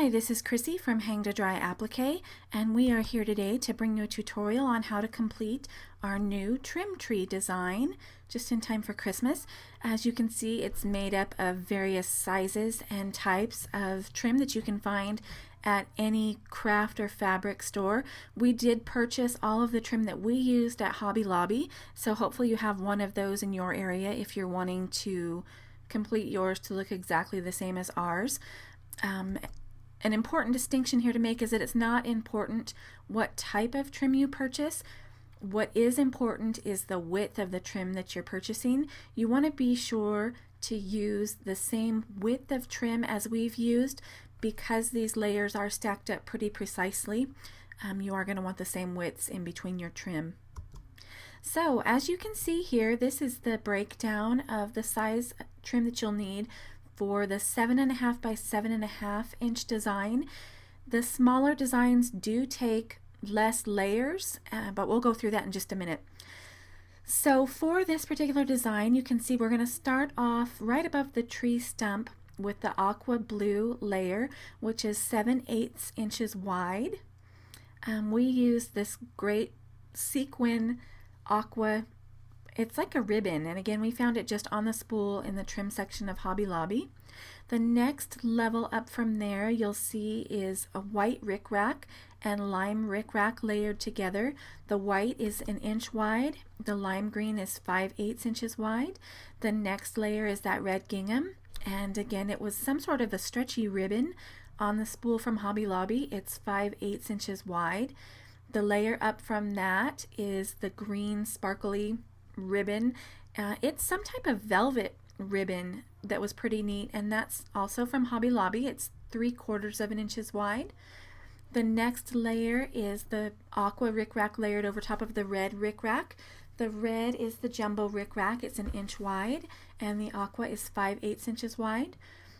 Hi, this is Chrissy from Hang to Dry Applique, and we are here today to bring you a tutorial on how to complete our new trim tree design just in time for Christmas. As you can see, it's made up of various sizes and types of trim that you can find at any craft or fabric store. We did purchase all of the trim that we used at Hobby Lobby, so hopefully you have one of those in your area if you're wanting to complete yours to look exactly the same as ours. An important distinction here to make is that it's not important what type of trim you purchase. What is important is the width of the trim that you're purchasing. You want to be sure to use the same width of trim as we've used because these layers are stacked up pretty precisely. You are going to want the same widths in between your trim. So as you can see here, this is the breakdown of the size trim that you'll need for the 7.5 by 7.5 inch design. The smaller designs do take less layers, but we'll go through that in just a minute. So for this particular design, you can see we're going to start off right above the tree stump with the aqua blue layer, which is 7/8 inches wide. We use this great sequin aqua. It's like a ribbon, and again we found it just on the spool in the trim section of Hobby Lobby. The next level up from there you'll see is a white rickrack and lime rickrack layered together. The white is 1 inch wide, the lime green is 5/8 inches wide. The next layer is that red gingham, and again it was some sort of a stretchy ribbon on the spool from Hobby Lobby. It's 5/8 inches wide. The layer up from that is the green sparkly ribbon. It's some type of velvet ribbon that was pretty neat, and that's also from Hobby Lobby. It's 3/4 inches wide. The next layer is the aqua rickrack layered over top of the red rickrack. The red is the jumbo rickrack. It's 1 inch wide, and the aqua is 5/8 inches wide.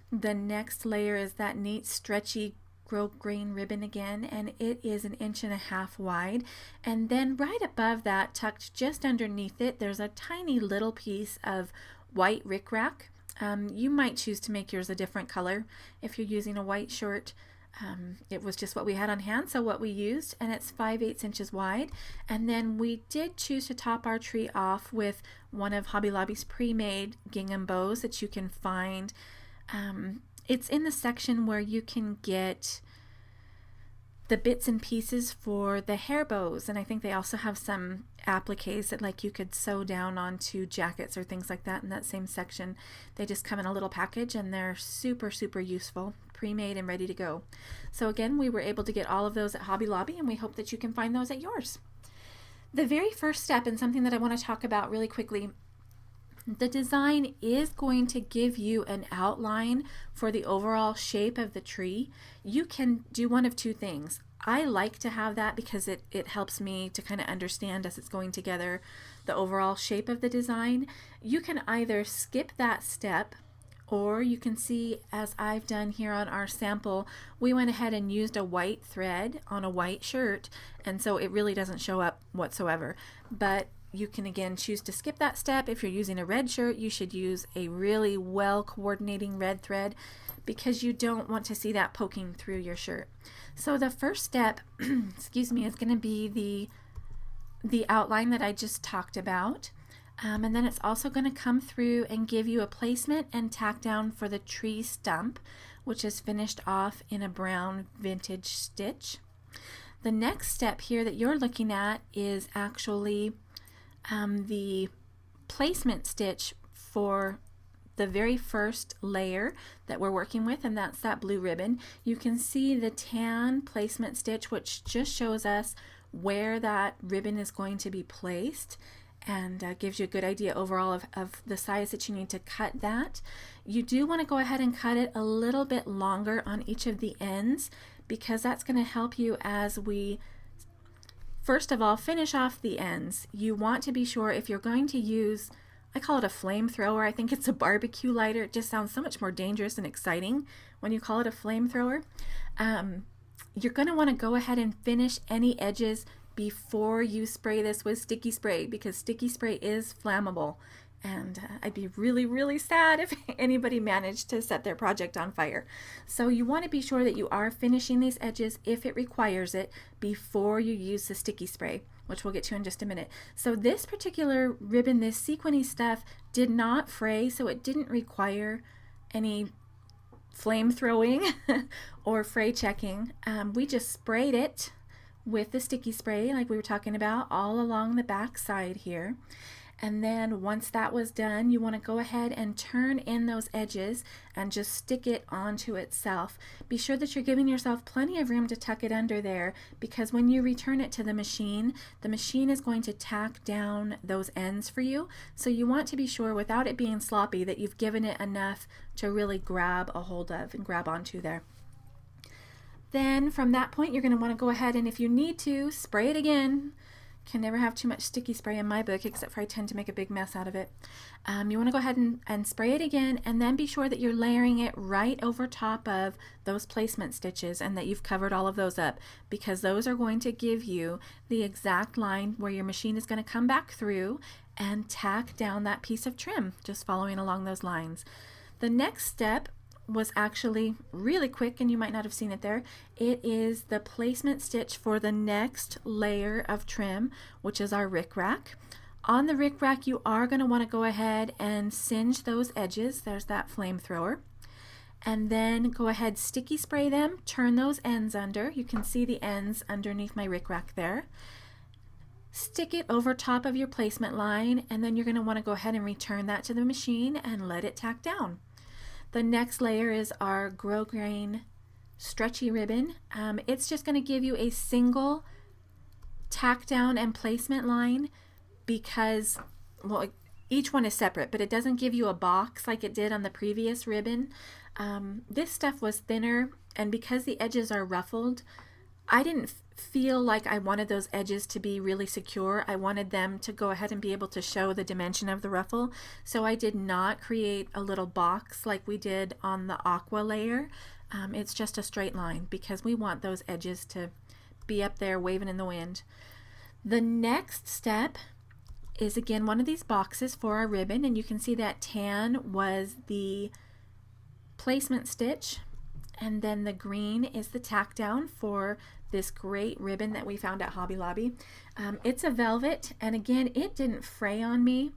The next layer is that neat stretchy green ribbon again, and it is 1.5 inches wide. And then right above that, tucked just underneath it, there's a tiny little piece of white rickrack. You might choose to make yours a different color if you're using a white shirt. It was just what we had on hand, so what we used, and it's 5/8 inches wide. And then we did choose to top our tree off with one of Hobby Lobby's pre-made gingham bows that you can find. It's in the section where you can get the bits and pieces for the hair bows, and I think they also have some appliques that like you could sew down onto jackets or things like that in that same section. They just come in a little package and they're super useful, pre-made and ready to go. So again, we were able to get all of those at Hobby Lobby, and we hope that you can find those at yours. The very first step, and something that I want to talk about really quickly, the design is going to give you an outline for the overall shape of the tree. You can do one of two things. I like to have that because it helps me to kind of understand as it's going together the overall shape of the design. You can either skip that step, or you can see, as I've done here on our sample, we went ahead and used a white thread on a white shirt, and so it really doesn't show up whatsoever. But you can again choose to skip that step. If you're using a red shirt, you should use a really well coordinating red thread because you don't want to see that poking through your shirt. So the first step excuse me, is going to be the outline that I just talked about, and then it's also going to come through and give you a placement and tack down for the tree stump, which is finished off in a brown vintage stitch. The next step here that you're looking at is actually the placement stitch for the very first layer that we're working with, and that's that blue ribbon. You can see the tan placement stitch, which just shows us where that ribbon is going to be placed, and gives you a good idea overall of the size that you need to cut that. You do want to go ahead and cut it a little bit longer on each of the ends, because that's going to help you as we first of all finish off the ends. You want to be sure, if you're going to use, I call it a flamethrower, I think it's a barbecue lighter. It just sounds so much more dangerous and exciting when you call it a flamethrower. You're going to want to go ahead and finish any edges before you spray this with sticky spray, because sticky spray is flammable. and I'd be really, really sad if anybody managed to set their project on fire. So you want to be sure that you are finishing these edges if it requires it before you use the sticky spray, which we'll get to in just a minute. So this particular ribbon, this sequiny stuff, did not fray, so it didn't require any flame throwing or fray checking. We just sprayed it with the sticky spray like we were talking about all along the back side here. And then once that was done, you want to go ahead and turn in those edges and just stick it onto itself. Be sure that you're giving yourself plenty of room to tuck it under there, because when you return it to the machine is going to tack down those ends for you. So you want to be sure, without it being sloppy, that you've given it enough to really grab a hold of and grab onto there. Then from that point, you're going to want to go ahead and, if you need to, spray it again. Can never have too much sticky spray in my book, except for I tend to make a big mess out of it. You want to go ahead and spray it again, and then be sure that you're layering it right over top of those placement stitches and that you've covered all of those up, because those are going to give you the exact line where your machine is going to come back through and tack down that piece of trim, just following along those lines. The next step was actually really quick, and you might not have seen it there. It is the placement stitch for the next layer of trim, which is our rickrack. On the rickrack, you are going to want to go ahead and singe those edges. There's that flamethrower. And then go ahead, sticky spray them, turn those ends under. You can see the ends underneath my rickrack there. Stick it over top of your placement line, and then you're going to want to go ahead and return that to the machine and let it tack down. The next layer is our grosgrain stretchy ribbon. It's just going to give you a single tack down and placement line, because, well, each one is separate, but it doesn't give you a box like it did on the previous ribbon. This stuff was thinner, and because the edges are ruffled, I didn't feel like I wanted those edges to be really secure. I wanted them to go ahead and be able to show the dimension of the ruffle. So I did not create a little box like we did on the aqua layer. It's just a straight line, because we want those edges to be up there waving in the wind. The next step is again one of these boxes for our ribbon, and you can see that tan was the placement stitch, and then the green is the tack down for this great ribbon that we found at Hobby Lobby. It's a velvet, and again, it didn't fray on me,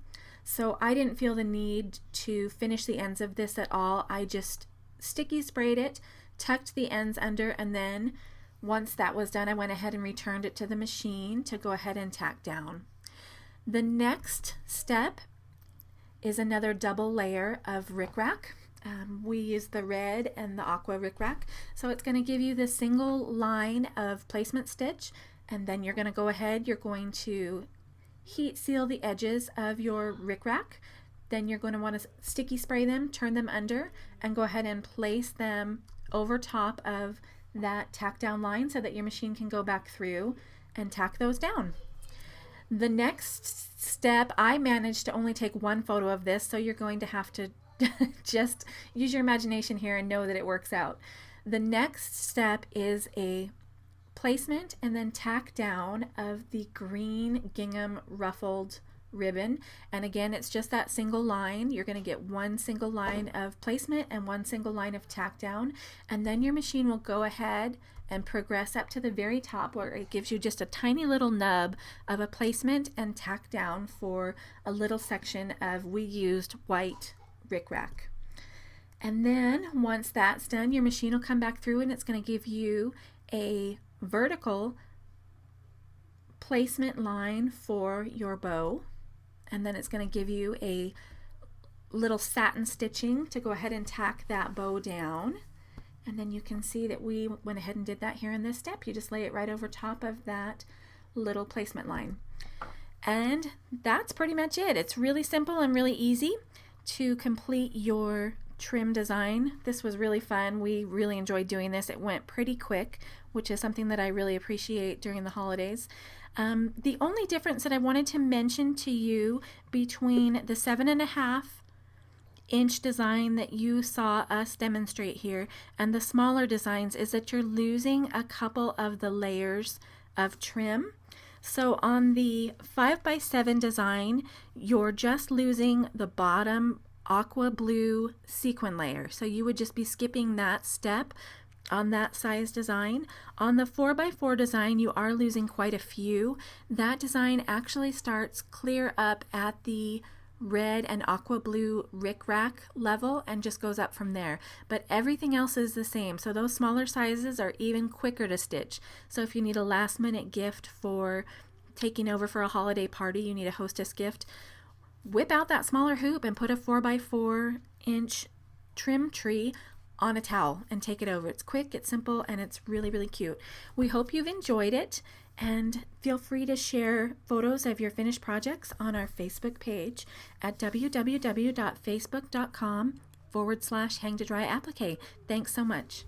so I didn't feel the need to finish the ends of this at all. I just sticky sprayed it, tucked the ends under, and then once that was done, I went ahead and returned it to the machine to go ahead and tack down. The next step is another double layer of rickrack. We use the red and the aqua rickrack, so it's going to give you the single line of placement stitch, and then you're going to go ahead, you're going to heat seal the edges of your rickrack. Then you're going to want to sticky spray them, turn them under, and go ahead and place them over top of that tack down line so that your machine can go back through and tack those down. The next step, I managed to only take one photo of this, so you're going to have to just use your imagination here and know that it works out. The next step is a placement and then tack down of the green gingham ruffled ribbon, and again, it's just that single line. You're going to get one single line of placement and one single line of tack down, and then your machine will go ahead and progress up to the very top where it gives you just a tiny little nub of a placement and tack down for a little section of we used white rickrack. And then once that's done, your machine will come back through and it's going to give you a vertical placement line for your bow, and then it's going to give you a little satin stitching to go ahead and tack that bow down. And then you can see that we went ahead and did that here in this step. You just lay it right over top of that little placement line. And that's pretty much it. It's really simple and really easy to complete your trim design. This was really fun. We really enjoyed doing this. It went pretty quick, which is something that I really appreciate during the holidays. The only difference that I wanted to mention to you between the 7.5-inch design that you saw us demonstrate here and the smaller designs is that you're losing a couple of the layers of trim. So on the 5x7 design, you're just losing the bottom aqua blue sequin layer. So you would just be skipping that step on that size design. On the 4x4 design, you are losing quite a few. That design actually starts clear up at the red and aqua blue rickrack level and just goes up from there, but everything else is the same. So those smaller sizes are even quicker to stitch. So if you need a last minute gift for taking over for a holiday party, you need a hostess gift, whip out that smaller hoop and put a 4x4-inch trim tree on a towel and take it over. It's quick, it's simple, and it's really, really cute. We hope you've enjoyed it, and feel free to share photos of your finished projects on our Facebook page at www.facebook.com/hang to dry applique. Thanks so much.